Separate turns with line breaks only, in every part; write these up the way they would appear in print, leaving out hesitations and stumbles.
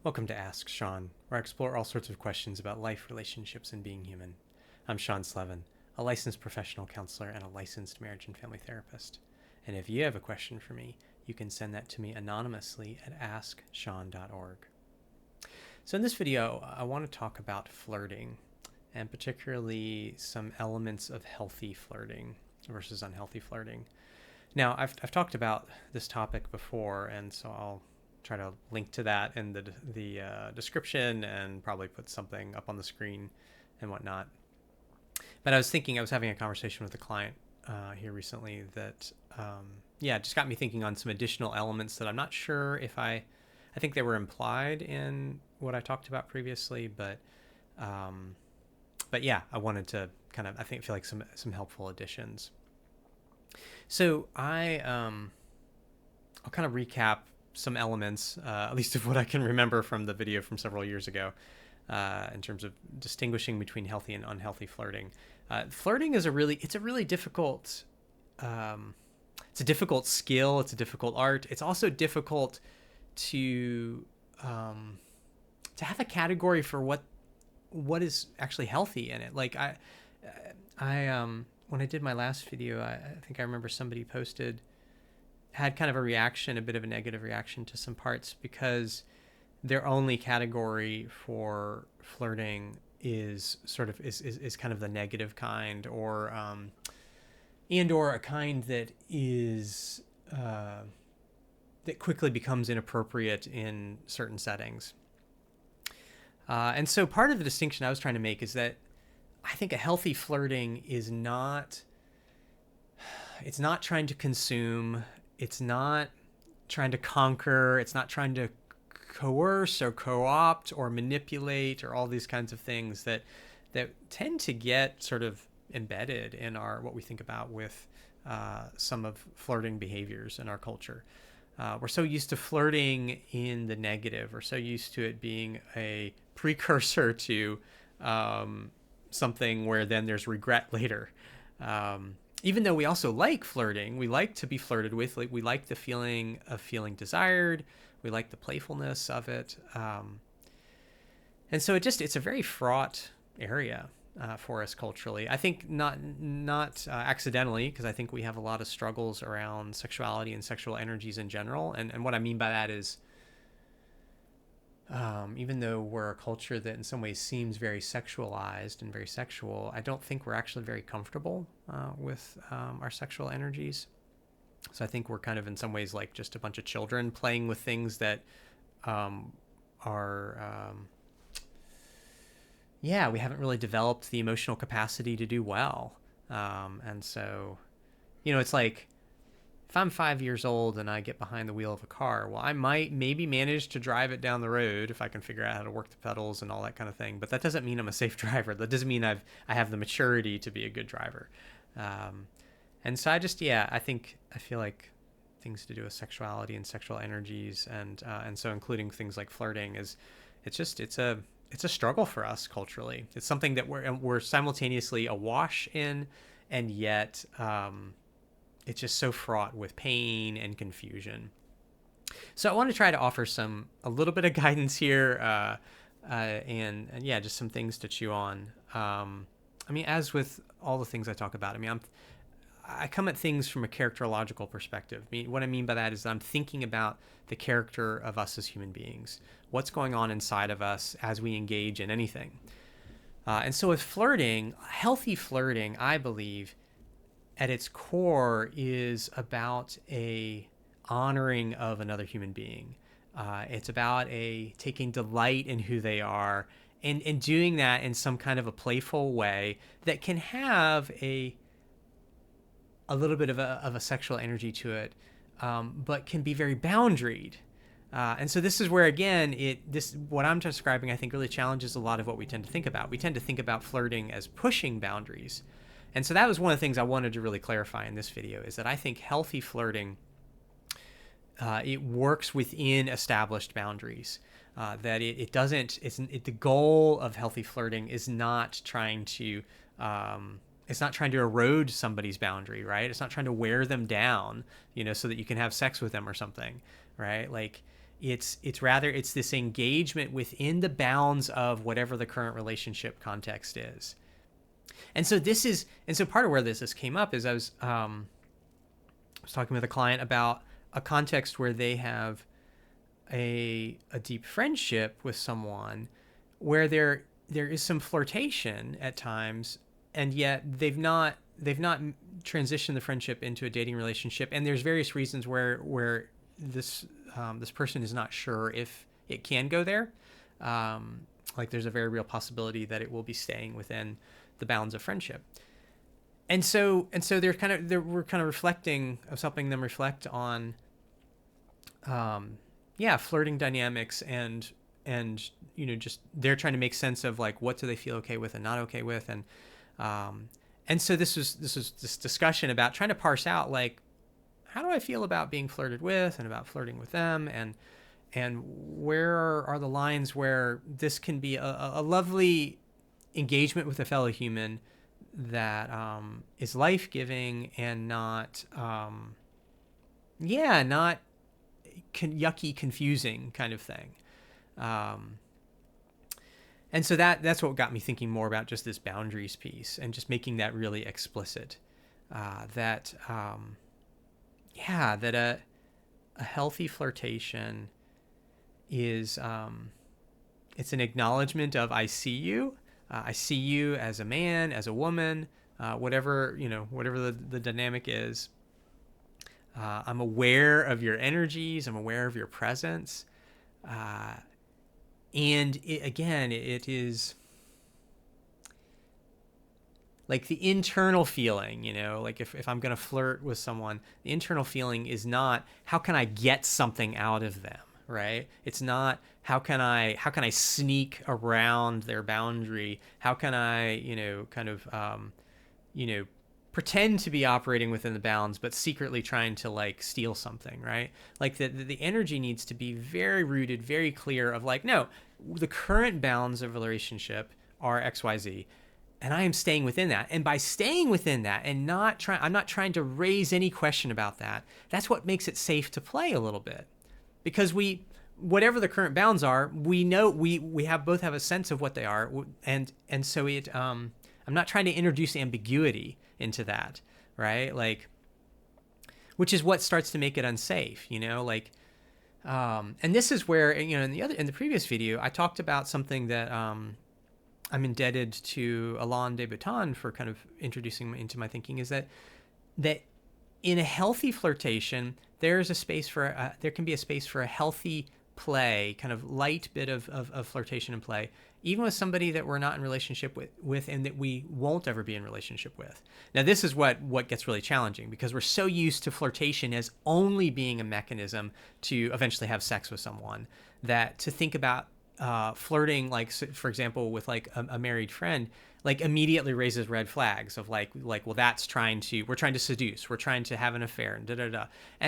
Welcome to Ask Sean, where I explore all sorts of questions about life, relationships, and being human. I'm Sean Slevin, a licensed professional counselor and a licensed marriage and family therapist. And if you have a question for me, you can send that to me anonymously at asksean.org. So in this video, I want to talk about flirting, and particularly some elements of healthy flirting versus unhealthy flirting. Now, I've talked about this topic before, and so I'll try to link to that in the description and probably put something up on the screen and whatnot. But I was having a conversation with a client here recently that, just got me thinking on some additional elements that I'm not sure if I think they were implied in what I talked about previously, but yeah, I wanted to feel like some helpful additions. So I'll kind of recap some elements, at least of what I can remember from the video from several years ago, in terms of distinguishing between healthy and unhealthy flirting. Flirting is a really difficult, it's a difficult skill. It's a difficult art. It's also difficult to have a category for what is actually healthy in it. Like I when I did my last video, I think I remember somebody had kind of a reaction, a bit of a negative reaction to some parts because their only category for flirting is kind of the negative kind, or a kind that is that quickly becomes inappropriate in certain settings. And so part of the distinction I was trying to make is that I think a healthy flirting is it's not trying to consume, it's not trying to conquer, it's not trying to coerce or co-opt or manipulate or all these kinds of things that tend to get sort of embedded in what we think about with some of flirting behaviors in our culture. We're so used to flirting in the negative. We're so used to it being a precursor to something where then there's regret later. Even though we also like flirting, we like to be flirted with. Like, we like the feeling of feeling desired. We like the playfulness of it. And so it's a very fraught area for us culturally. I think not accidentally, because I think we have a lot of struggles around sexuality and sexual energies in general. And what I mean by that is, even though we're a culture that in some ways seems very sexualized and very sexual, I don't think we're actually very comfortable with our sexual energies. So I think we're kind of in some ways like just a bunch of children playing with things that we haven't really developed the emotional capacity to do well. And so, it's like, if I'm 5 years old and I get behind the wheel of a car, well, I might maybe manage to drive it down the road if I can figure out how to work the pedals and all that kind of thing. But that doesn't mean I'm a safe driver. That doesn't mean I have the maturity to be a good driver. And so I feel like things to do with sexuality and sexual energies, and so including things like flirting it's a struggle for us culturally. It's something that we're simultaneously awash in, and yet it's just so fraught with pain and confusion. So I want to try to offer a little bit of guidance here, and just some things to chew on. As with all the things I talk about, I come at things from a characterological perspective. What I mean by that is that I'm thinking about the character of us as human beings. What's going on inside of us as we engage in anything. And so with flirting, healthy flirting, I believe, at its core is about a honoring of another human being. It's about taking delight in who they are, and doing that in some kind of a playful way that can have a little bit of a sexual energy to it, but can be very boundaried. And so this is where, again, what I'm describing, I think, really challenges a lot of what we tend to think about. We tend to think about flirting as pushing boundaries. And so that was one of the things I wanted to really clarify in this video, is that I think healthy flirting, it works within established boundaries. That the goal of healthy flirting is not trying to erode somebody's boundary, right? It's not trying to wear them down, so that you can have sex with them or something, right? Like, It's this engagement within the bounds of whatever the current relationship context is. And so part of where this came up is I was talking with a client about a context where they have a deep friendship with someone where there is some flirtation at times, and yet they've not transitioned the friendship into a dating relationship, and there's various reasons where this person is not sure if it can go there. Like there's a very real possibility that it will be staying within the bounds of friendship. And so we're kind of reflecting, I was helping them reflect on flirting dynamics, and just they're trying to make sense of like what do they feel okay with and not okay with, and so this was this discussion about trying to parse out like how do I feel about being flirted with and about flirting with them, and where are the lines where this can be a lovely engagement with a fellow human that is life-giving and not yucky, confusing kind of thing. And so that's what got me thinking more about just this boundaries piece and just making that really explicit. That a healthy flirtation is it's an acknowledgement of I see you as a man, as a woman, whatever the dynamic is. I'm aware of your energies. I'm aware of your presence. And it is like the internal feeling, like if I'm going to flirt with someone, the internal feeling is not how can I get something out of them, right? It's not how can I sneak around their boundary? How can I, pretend to be operating within the bounds, but secretly trying to like steal something, right? Like the energy needs to be very rooted, very clear of like, no, the current bounds of a relationship are XYZ, and I am staying within that. And by staying within that and I'm not trying to raise any question about that. That's what makes it safe to play a little bit, because whatever the current bounds are, we know we both have a sense of what they are, and so I'm not trying to introduce ambiguity into that, right? Like, which is what starts to make it unsafe, like, and this is where, in the previous video, I talked about something that I'm indebted to Alain de Botton for kind of introducing into my thinking, is that in a healthy flirtation, there can be a space for a healthy play, kind of light bit of flirtation and play, even with somebody that we're not in relationship with and that we won't ever be in relationship with. Now, this is what gets really challenging, because we're so used to flirtation as only being a mechanism to eventually have sex with someone, that to think about flirting, like, for example, with like a married friend, like immediately raises red flags of like, well, we're trying to seduce, we're trying to have an affair, and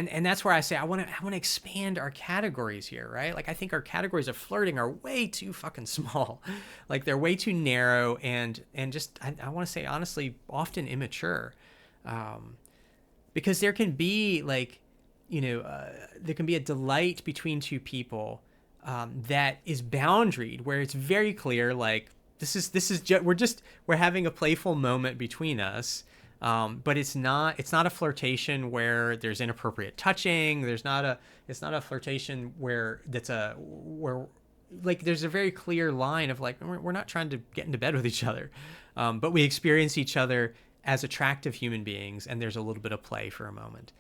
and that's where I say I want to expand our categories here, right? Like, I think our categories of flirting are way too fucking small, like they're way too narrow, and just I want to say honestly often immature, because there can be like, there can be a delight between two people that is boundaried, where it's very clear, like, we're having a playful moment between us, but it's not a flirtation where there's inappropriate touching. It's not a flirtation where like there's a very clear line of like, we're not trying to get into bed with each other, but we experience each other as attractive human beings, and there's a little bit of play for a moment.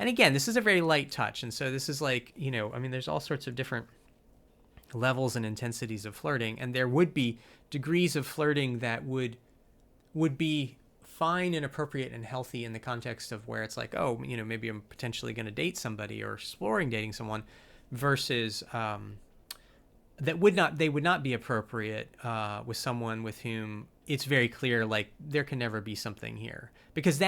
And again, this is a very light touch, and so this is like, there's all sorts of different levels and intensities of flirting, and there would be degrees of flirting that would be fine and appropriate and healthy in the context of where it's like, oh, maybe I'm potentially going to date somebody or exploring dating someone, versus they would not be appropriate with someone with whom it's very clear, like, there can never be something here, because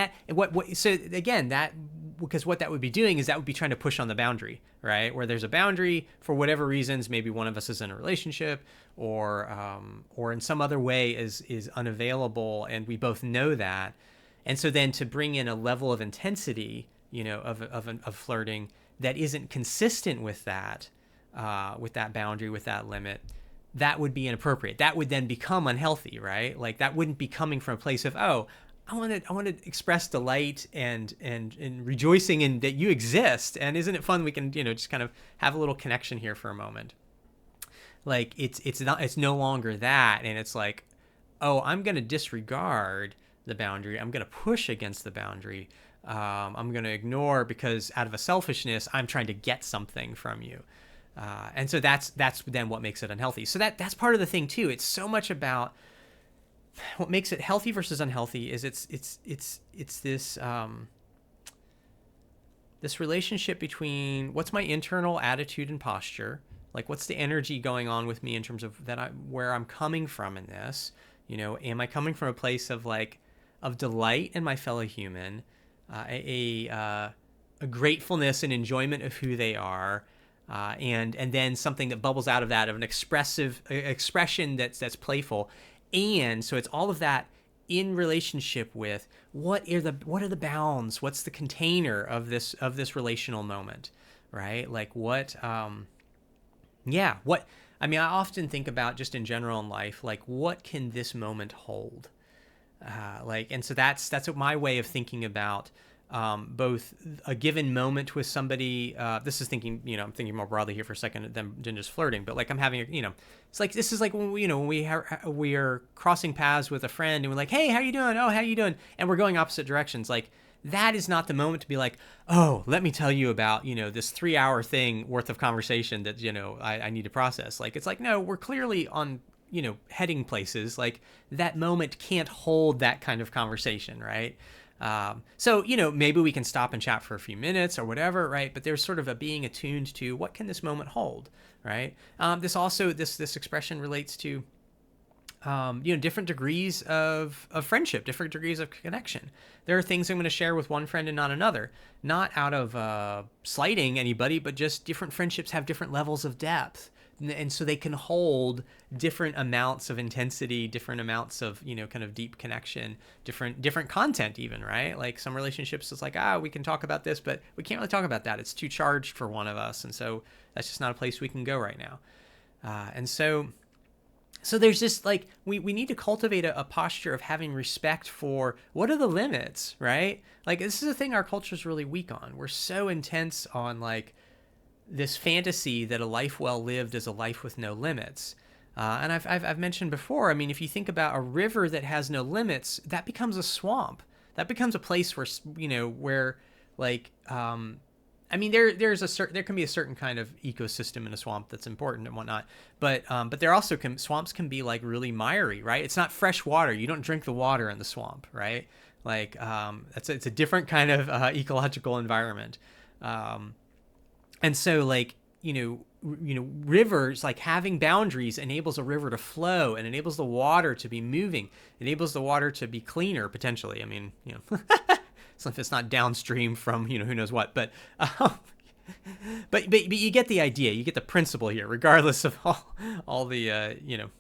what that would be doing is that would be trying to push on the boundary, right? Where there's a boundary for whatever reasons, maybe one of us is in a relationship, or in some other way is unavailable, and we both know that. And so then to bring in a level of intensity of flirting that isn't consistent with that boundary, with that limit, that would be inappropriate. That would then become unhealthy, right? Like that wouldn't be coming from a place of, oh, I want to express delight and rejoicing in that you exist, and isn't it fun? We can just kind of have a little connection here for a moment. Like it's no longer that, and it's like, oh, I'm going to disregard the boundary. I'm going to push against the boundary. I'm going to ignore because out of a selfishness, I'm trying to get something from you. And so that's then what makes it unhealthy. So that's part of the thing too. It's so much about what makes it healthy versus unhealthy is it's this this relationship between what's my internal attitude and posture, like what's the energy going on with me in terms of where I'm coming from in this. Am I coming from a place of delight in my fellow human, a gratefulness and enjoyment of who they are, and then something that bubbles out of that, of an expression that's playful. And so it's all of that in relationship with what are the bounds, what's the container of this relational moment, right? Like what I often think about just in general in life, like what can this moment hold? And so that's what my way of thinking about both a given moment with somebody. This is thinking, I'm thinking more broadly here for a second than just flirting, but like I'm having it's like, this is like when we are crossing paths with a friend and we're like, hey, how you doing? Oh, how you doing? And we're going opposite directions. Like that is not the moment to be like, oh, let me tell you about, this 3-hour thing worth of conversation that, I need to process. Like, it's like, no, we're clearly on, heading places. Like that moment can't hold that kind of conversation. Right. So, maybe we can stop and chat for a few minutes or whatever, right? But there's sort of a being attuned to what can this moment hold, right? This expression relates to, different degrees of friendship, different degrees of connection. There are things I'm going to share with one friend and not another, not out of slighting anybody, but just different friendships have different levels of depth. And so they can hold different amounts of intensity, different amounts of, kind of deep connection, different content even, right? Like some relationships, it's like, we can talk about this, but we can't really talk about that. It's too charged for one of us. And so that's just not a place we can go right now. And so there's just like, we need to cultivate a posture of having respect for what are the limits, right? Like this is a thing our culture is really weak on. We're so intense on like, this fantasy that a life well lived is a life with no limits. And I've mentioned before, if you think about a river that has no limits, that becomes a swamp. That becomes a place where, where like, there can be a certain kind of ecosystem in a swamp that's important and whatnot. But there also swamps can be like really miry, right? It's not fresh water. You don't drink the water in the swamp, right? Like, it's a different kind of ecological environment. And so like, rivers, like having boundaries enables a river to flow and enables the water to be moving, enables the water to be cleaner potentially. So if it's not downstream from, who knows what, but you get the idea, you get the principle here, regardless of all the, kind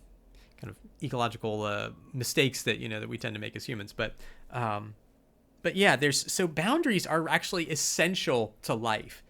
of ecological mistakes that, that we tend to make as humans. But yeah, so boundaries are actually essential to life.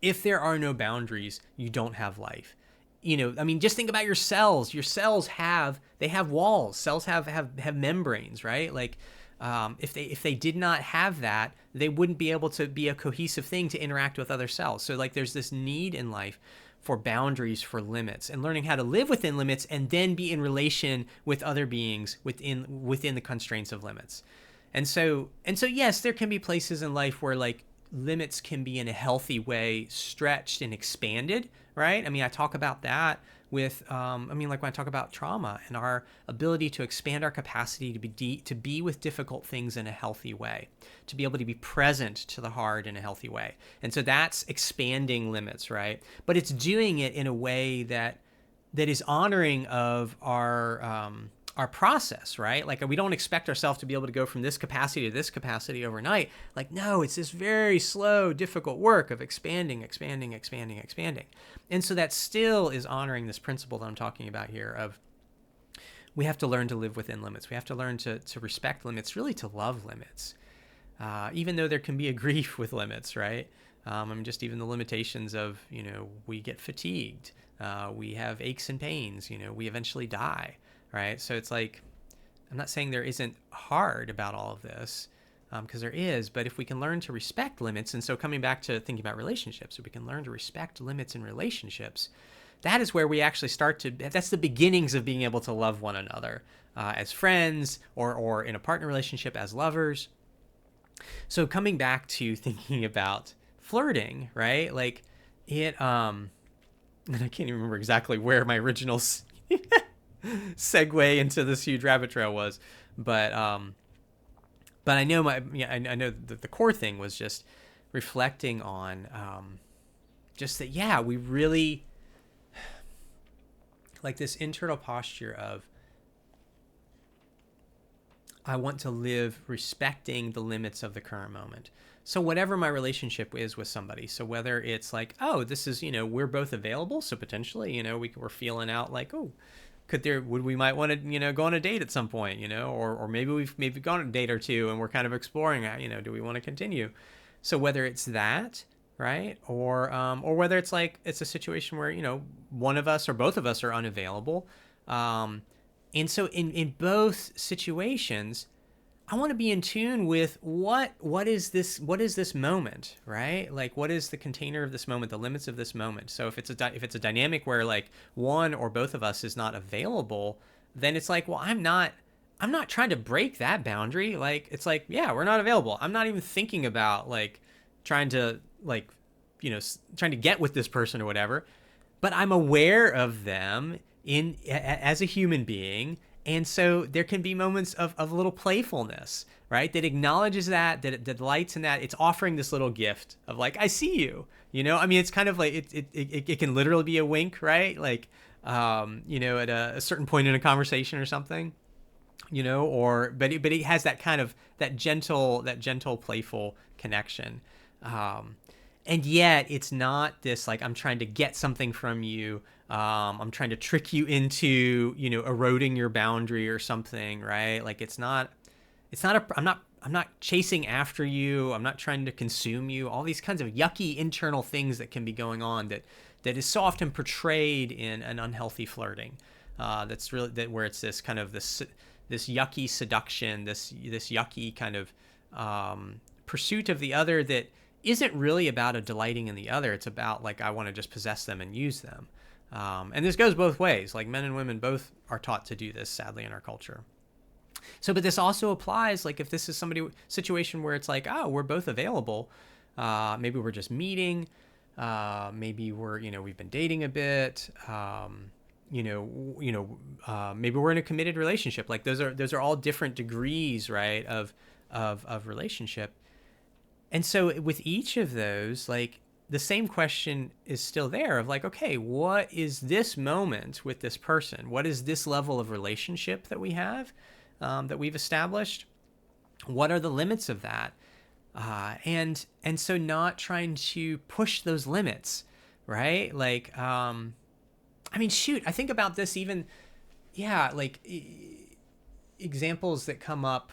If there are no boundaries, you don't have life. Just think about your cells. Your cells have walls. Cells have membranes, right? Like, if they did not have that, they wouldn't be able to be a cohesive thing to interact with other cells. So like, there's this need in life for boundaries, for limits, and learning how to live within limits, and then be in relation with other beings within the constraints of limits. And so yes, there can be places in life where like, limits can be in a healthy way stretched and expanded, right? I talk about that with, like when I talk about trauma and our ability to expand our capacity to be with difficult things in a healthy way, to be able to be present to the hard in a healthy way. And so that's expanding limits, right? But it's doing it in a way that is honoring of our process, right? Like we don't expect ourselves to be able to go from this capacity to this capacity overnight. Like, no, it's this very slow, difficult work of expanding. And so that still is honoring this principle that I'm talking about here of we have to learn to live within limits. We have to learn to respect limits, really to love limits. even though there can be a grief with limits, right? I mean, just even the limitations of, we get fatigued, we have aches and pains, we eventually die, right? So it's like, I'm not saying there isn't hard about all of this, because there is, but if we can learn to respect limits, and so coming back to thinking about relationships, if we can learn to respect limits in relationships, that is where we actually that's the beginnings of being able to love one another as friends, or in a partner relationship as lovers. So coming back to thinking about flirting, right? Like it, and I can't even remember exactly where my original segue into this huge rabbit trail was, but I know I know that the core thing was just reflecting on just that, yeah, we really like this internal posture of, I want to live respecting the limits of the current moment. So whatever my relationship is with somebody, so whether it's like, oh, this is, we're both available, so potentially, we're feeling out like, oh, we might want to, go on a date at some point, or maybe we've gone on a date or two and we're kind of exploring, do we want to continue? So whether it's that, right, or whether it's like it's a situation where, one of us or both of us are unavailable, and so in both situations, I want to be in tune with what is this moment, right? Like, what is the container of this moment, the limits of this moment? So if it's a dynamic where like one or both of us is not available, then it's like, well, I'm not trying to break that boundary. Like, it's like, yeah, we're not available. I'm not even thinking about like trying to like, trying to get with this person or whatever, but I'm aware of them as a human being. And so there can be moments of a little playfulness, right? That acknowledges that delights in that. It's offering this little gift of like, I see you, I mean, it's kind of like, it can literally be a wink, right? Like, at a certain point in a conversation or something, but it has that kind of, that gentle, playful connection. And yet it's not this, like, I'm trying to get something from you. I'm trying to trick you into, eroding your boundary or something, right? Like, I'm not chasing after you. I'm not trying to consume you. All these kinds of yucky internal things that can be going on that is so often portrayed in an unhealthy flirting. That's really where it's this kind of this yucky seduction, this yucky kind of pursuit of the other that isn't really about a delighting in the other. It's about like, I want to just possess them and use them. And this goes both ways. Like, men and women both are taught to do this, sadly, in our culture. So, but this also applies, like, if this is situation where it's like, oh, we're both available. Maybe we're just meeting. Maybe we've been dating a bit. Maybe we're in a committed relationship. Like, those are all different degrees, right, of relationship. And so with each of those, like, the same question is still there of like, okay, what is this moment with this person? What is this level of relationship that we have, that we've established? What are the limits of that? And so not trying to push those limits, right? Like, I mean, shoot, I think about this even, yeah, like examples that come up,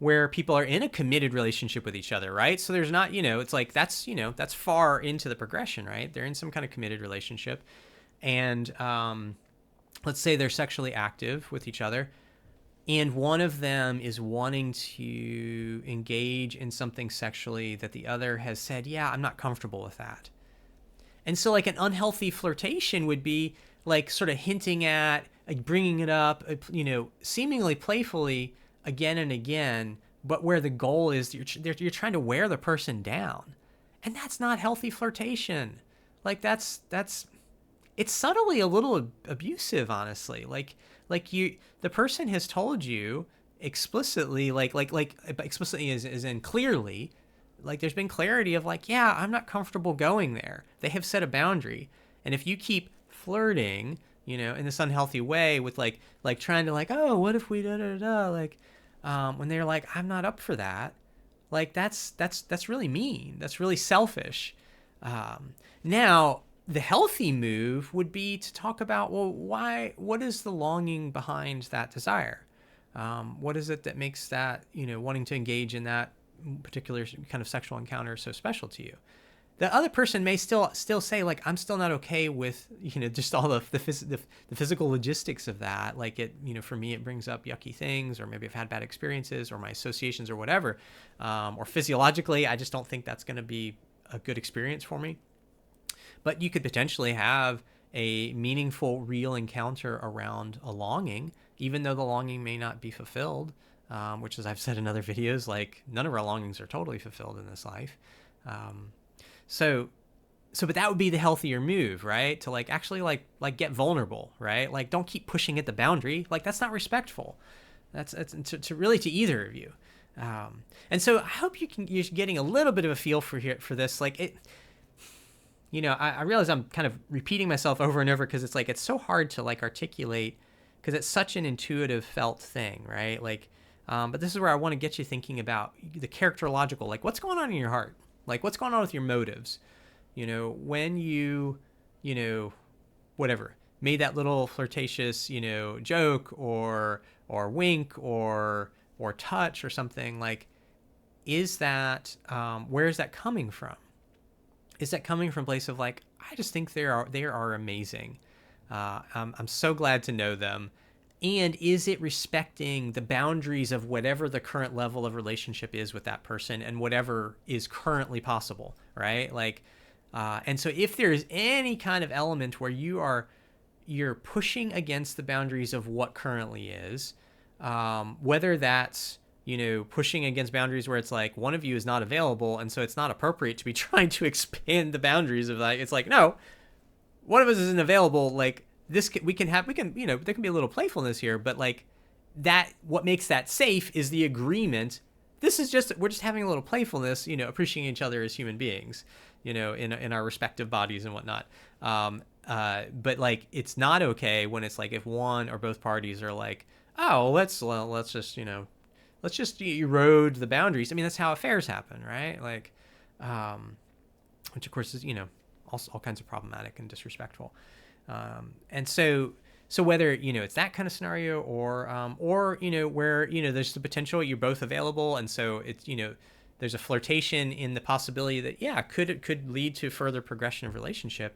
where people are in a committed relationship with each other, right? So there's not, it's like, that's far into the progression, right? They're in some kind of committed relationship. And let's say they're sexually active with each other. And one of them is wanting to engage in something sexually that the other has said, yeah, I'm not comfortable with that. And so like an unhealthy flirtation would be like sort of hinting at, like bringing it up, seemingly playfully, again and again, but where the goal is you're trying to wear the person down, and that's not healthy flirtation. Like that's it's subtly a little abusive, honestly. Like the person has told you explicitly, like explicitly is in clearly, like there's been clarity of like, yeah, I'm not comfortable going there. They have set a boundary, and if you keep flirting, in this unhealthy way with like trying to like, oh, what if we like. When they're like, I'm not up for that, like that's really mean. That's really selfish. Now, the healthy move would be to talk about, well, what is the longing behind that desire? What is it that makes that, wanting to engage in that particular kind of sexual encounter so special to you? The other person may still say, like, I'm still not okay with, just all the physical logistics of that. Like, it, for me, it brings up yucky things, or maybe I've had bad experiences, or my associations, or whatever. Or physiologically, I just don't think that's going to be a good experience for me. But you could potentially have a meaningful, real encounter around a longing, even though the longing may not be fulfilled, which, as I've said in other videos, like, none of our longings are totally fulfilled in this life. So, but that would be the healthier move, right? To like actually like get vulnerable, right? Like, don't keep pushing at the boundary. Like, that's not respectful. That's to really to either of you. And so I hope you're getting a little bit of a feel for this. Like, it, I realize I'm kind of repeating myself over and over, because it's like, it's so hard to like articulate, because it's such an intuitive felt thing, right? Like, but this is where I want to get you thinking about the characterological, like, what's going on in your heart? Like, what's going on with your motives? When you, whatever, made that little flirtatious, joke or wink or touch or something, like, is that, where is that coming from? Is that coming from a place of like, I just think they are amazing. I'm so glad to know them. And is it respecting the boundaries of whatever the current level of relationship is with that person and whatever is currently possible, right? Like, and so if there's any kind of element where you're pushing against the boundaries of what currently is, whether that's, pushing against boundaries where it's like one of you is not available, and so it's not appropriate to be trying to expand the boundaries of that. It's like, no, one of us isn't available. Like, this we can there can be a little playfulness here, but like, that, what makes that safe is the agreement. We're just having a little playfulness, appreciating each other as human beings, in our respective bodies and whatnot. But like, it's not okay when it's like, if one or both parties are like, oh, let's just erode the boundaries. I mean, that's how affairs happen, right? Like, which of course is, all kinds of problematic and disrespectful. And so whether, it's that kind of scenario, or where, there's the potential you're both available. And so it's, there's a flirtation in the possibility that, yeah, could lead to further progression of relationship.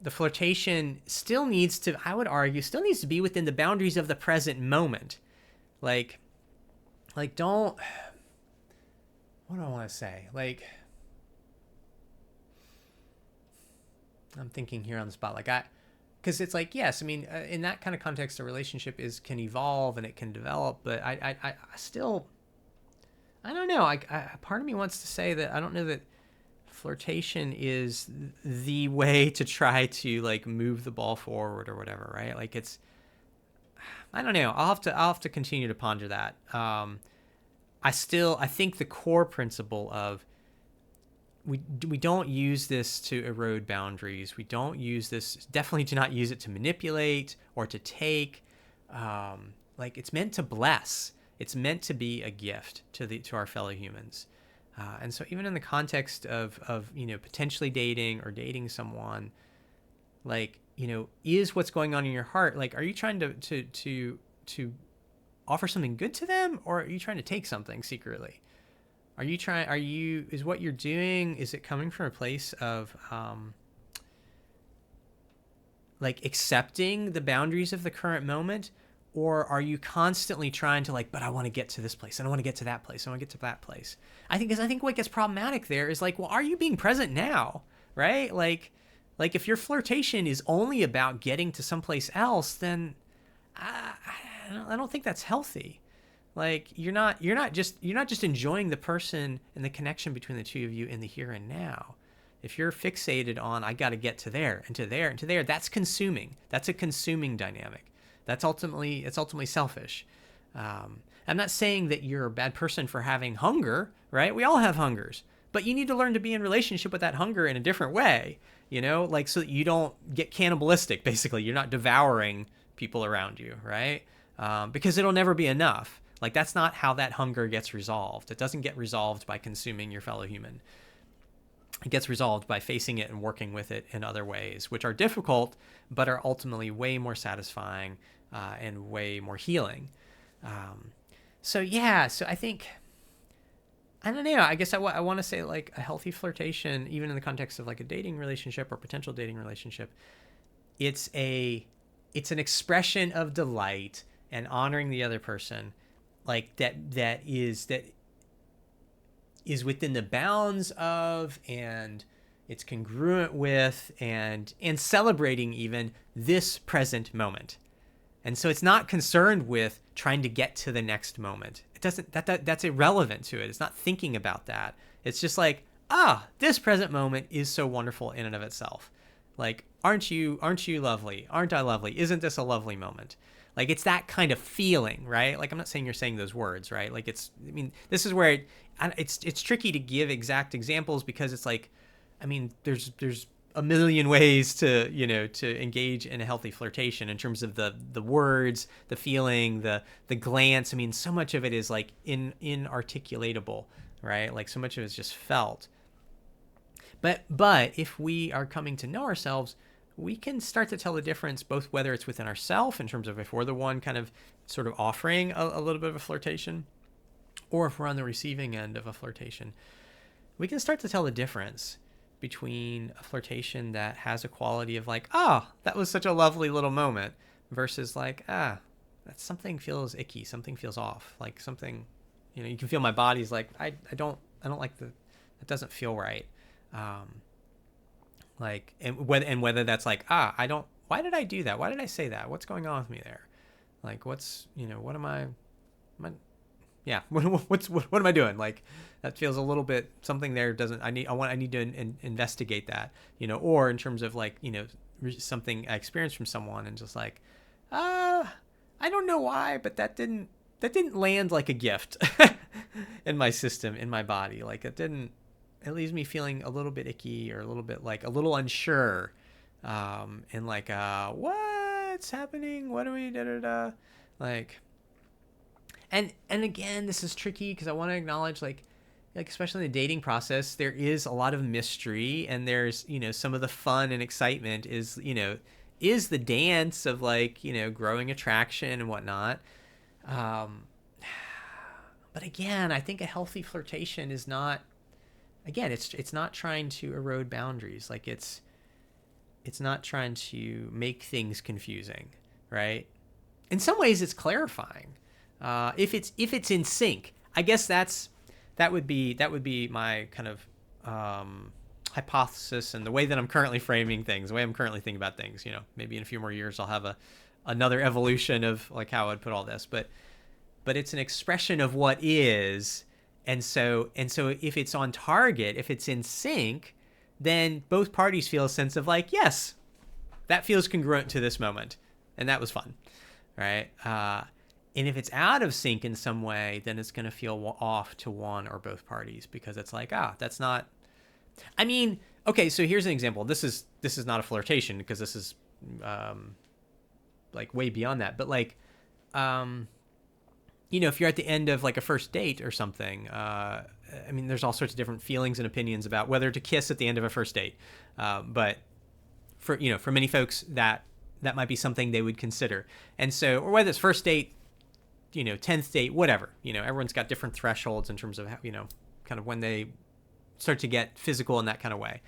The flirtation still needs to, I would argue, be within the boundaries of the present moment. Like, don't, what do I want to say? Like, I'm thinking here on the spot, because it's like, yes, I mean, in that kind of context, a relationship can evolve and it can develop, but I still, I don't know. Part of me wants to say that I don't know that flirtation is the way to try to like move the ball forward or whatever, right? Like, it's, I don't know. I'll have to continue to ponder that. I think the core principle of, we don't use this to erode boundaries. We don't use this, definitely do not use it to manipulate or to take. Like, it's meant to bless. It's meant to be a gift to our fellow humans. And so even in the context of potentially dating or dating someone, like, is what's going on in your heart, like, are you trying to offer something good to them, or are you trying to take something secretly? Is what you're doing, is it coming from a place of like accepting the boundaries of the current moment, or are you constantly trying to like, but I want to get to this place, and I want to get to that place, I want to get to that place? I think what gets problematic there is like, well, are you being present now, right? Like if your flirtation is only about getting to someplace else, then I don't think that's healthy. Like, you're not just enjoying the person and the connection between the two of you in the here and now. If you're fixated on, I got to get to there and to there and to there, that's consuming. That's a consuming dynamic. It's ultimately selfish. I'm not saying that you're a bad person for having hunger, right? We all have hungers, but you need to learn to be in relationship with that hunger in a different way, like, so that you don't get cannibalistic. Basically, you're not devouring people around you, right? Because it'll never be enough. Like, that's not how that hunger gets resolved. It doesn't get resolved by consuming your fellow human. It gets resolved by facing it and working with it in other ways, which are difficult, but are ultimately way more satisfying, and way more healing. So yeah, so I think, I don't know, I guess I want to say like a healthy flirtation, even in the context of like a dating relationship or potential dating relationship, it's an expression of delight and honoring the other person, like that is within the bounds of, and it's congruent with, and celebrating even this present moment. And so it's not concerned with trying to get to the next moment. It doesn't, that's irrelevant to it. It's not thinking about that. It's just like, this present moment is so wonderful in and of itself. Like, aren't you lovely? Aren't I lovely? Isn't this a lovely moment? Like, it's that kind of feeling, right? Like, I'm not saying you're saying those words, right? Like, this is where it's tricky to give exact examples, because it's like, there's a million ways to engage in a healthy flirtation in terms of the words, the feeling, the glance. So much of it is like inarticulatable, right? Like, so much of it's just felt. But if we are coming to know ourselves, we can start to tell the difference, both whether it's within ourselves in terms of if we're the one kind of sort of offering a little bit of a flirtation, or if we're on the receiving end of a flirtation. We can start to tell the difference between a flirtation that has a quality of like, that was such a lovely little moment, versus like, that something feels icky, something feels off, like something, you can feel my body's like, I don't like it doesn't feel right. Like, and whether that's like, why did I do that? Why did I say that? What's going on with me there? Like, what's, what am I what am I doing? Like, that feels a little bit, something there doesn't, I need to investigate that, or in terms of like, something I experienced from someone, and just like, I don't know why, but that didn't land like a gift in my system, in my body. Like, it leaves me feeling a little bit icky, or a little bit like a little unsure, and like, what's happening? What do we like, and again, this is tricky because I want to acknowledge like especially in the dating process, there is a lot of mystery, and there's, some of the fun and excitement is the dance of like, growing attraction and whatnot. But again, I think a healthy flirtation is not, again, it's not trying to erode boundaries. Like, it's not trying to make things confusing, right? In some ways, it's clarifying. If it's in sync, I guess that would be my kind of hypothesis, and the way that I'm currently framing things, the way I'm currently thinking about things. Maybe in a few more years I'll have another evolution of like how I'd put all this, but it's an expression of what is. And so if it's on target, if it's in sync, then both parties feel a sense of like, yes, that feels congruent to this moment, and that was fun, right? And if it's out of sync in some way, then it's going to feel off to one or both parties, because it's like, that's not, okay, so here's an example. This is not a flirtation, because this is like way beyond that. But like, if you're at the end of like a first date or something, there's all sorts of different feelings and opinions about whether to kiss at the end of a first date. But for many folks, that might be something they would consider. And so, or whether it's first date, 10th date, whatever, everyone's got different thresholds in terms of how, kind of when they start to get physical in that kind of way.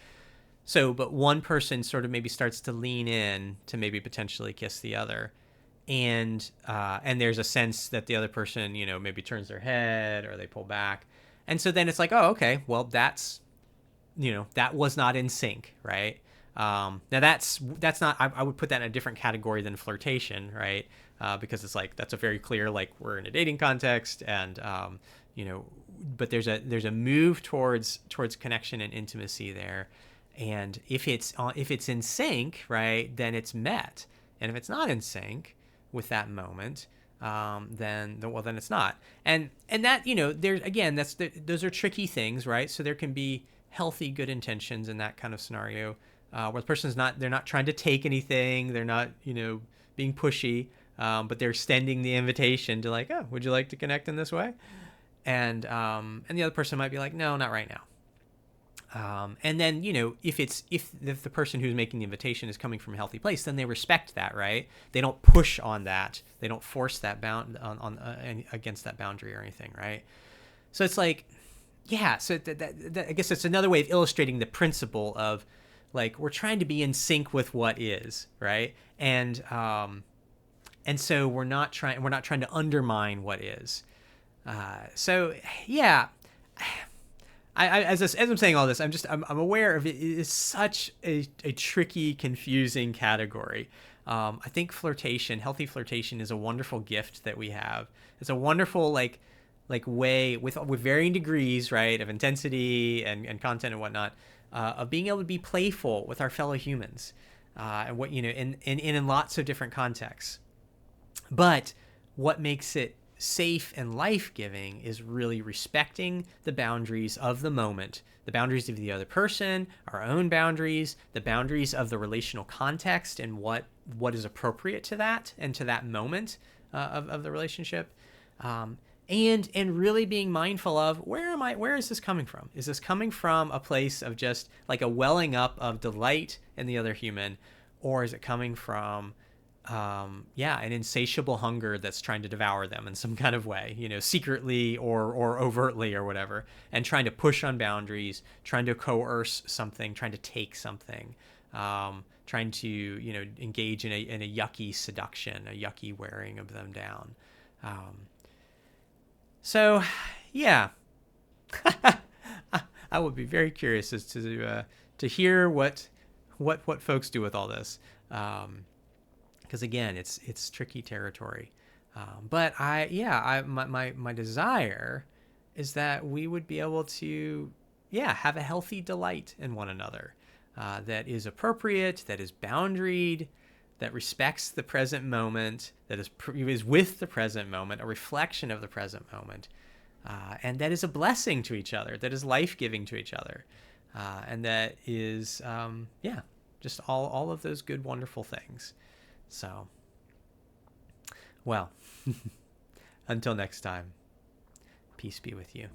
So, but one person sort of maybe starts to lean in to maybe potentially kiss the other. And there's a sense that the other person, maybe turns their head or they pull back. And so then it's like, oh, okay, well, that's, that was not in sync, right? Now that's not, I would put that in a different category than flirtation, right? Because it's like, that's a very clear, like, we're in a dating context, and, but there's a move towards connection and intimacy there. And if it's in sync, right, then it's met. And if it's not in sync with that moment, then it's not. And that, there's, again, those are tricky things, right? So there can be healthy, good intentions in that kind of scenario, where the person's they're not trying to take anything. They're not, being pushy, but they're extending the invitation to like, oh, would you like to connect in this way? And the other person might be like, no, not right now. And then, if the person who's making the invitation is coming from a healthy place, then they respect that, right? They don't push on that. They don't force that against that boundary or anything, right? So it's like, yeah. So I guess it's another way of illustrating the principle of, like, we're trying to be in sync with what is, right? And so we're not trying to undermine what is. So yeah. As I'm saying all this, I'm aware of it is such a tricky, confusing category. I think healthy flirtation, is a wonderful gift that we have. It's a wonderful like way with varying degrees, right, of intensity and content and whatnot, of being able to be playful with our fellow humans, and what in lots of different contexts. But what makes it safe and life-giving is really respecting the boundaries of the moment, the boundaries of the other person, our own boundaries, the boundaries of the relational context, and what is appropriate to that and to that moment of the relationship, and really being mindful of where is this coming from? Is this coming from a place of just like a welling up of delight in the other human, or is it coming from an insatiable hunger that's trying to devour them in some kind of way, secretly or overtly or whatever, and trying to push on boundaries, trying to coerce something, trying to take something, trying to, engage in a yucky seduction, a yucky wearing of them down. So, yeah, I would be very curious as to hear what folks do with all this. Because again, it's tricky territory, but my desire is that we would be able to have a healthy delight in one another, that is appropriate, that is boundaried, that respects the present moment, that is with the present moment, a reflection of the present moment, and that is a blessing to each other, that is life-giving to each other, and that is just all of those good, wonderful things. So, well, until next time, peace be with you.